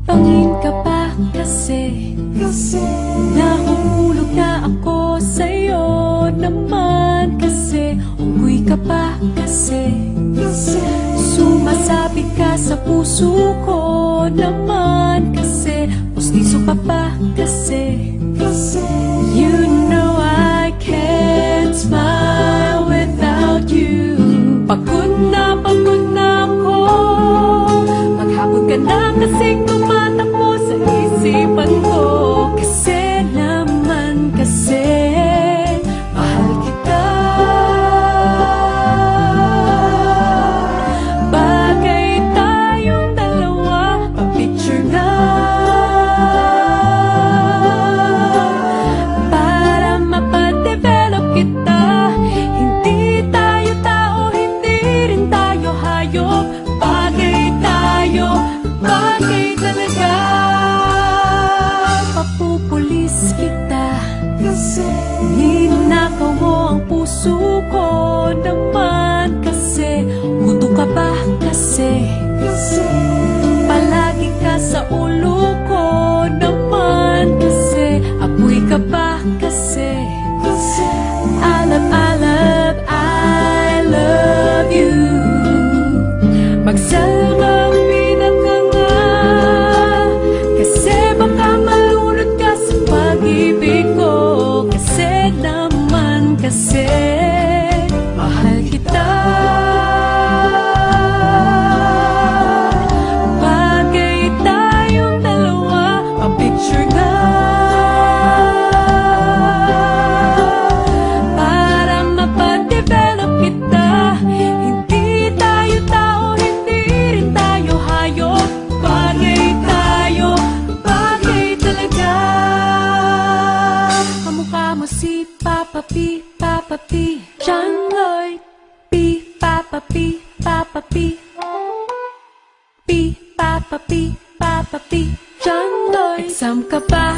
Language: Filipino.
Pangin ka pa kasi nahuhulog na ako sa'yo naman kasi unggoy ka pa kasi sumasabi ka sa puso ko naman kasi pustiso ka pa kasi you know I can't smile without you. Pagod na ako, maghapon ka na kasing tumatakbo sa isipan ko. Kasi naman kasi mahal kita. Bagay tayong dalawa, pa-picture na para mapadevelop kita. Hindi tayo tao, hindi rin tayo hayop. Bagay tayo, bagay talaga. Papupulis kita kasi ninakaw mo ang puso ko naman kasi gusto ka ba kasi palagi ka sa ulo ko naman kasi apoy ka ba kasi I love you. Magsalamin ka nga kasi baka malunod ka sa pag-ibig ko. Kasi naman kasi mahal kita. Bagay tayong dalawa, pa-picture nga para mapadevelop kita. Hindi tayo tao, hindi rin tayo hayop. Bagay tayo, bagay talaga. Kamukha mo si Papa P, Papa P, John Lloyd P, Papa P, Papa P, P, Papa P, Papa P, John Lloyd. Exam ka ba?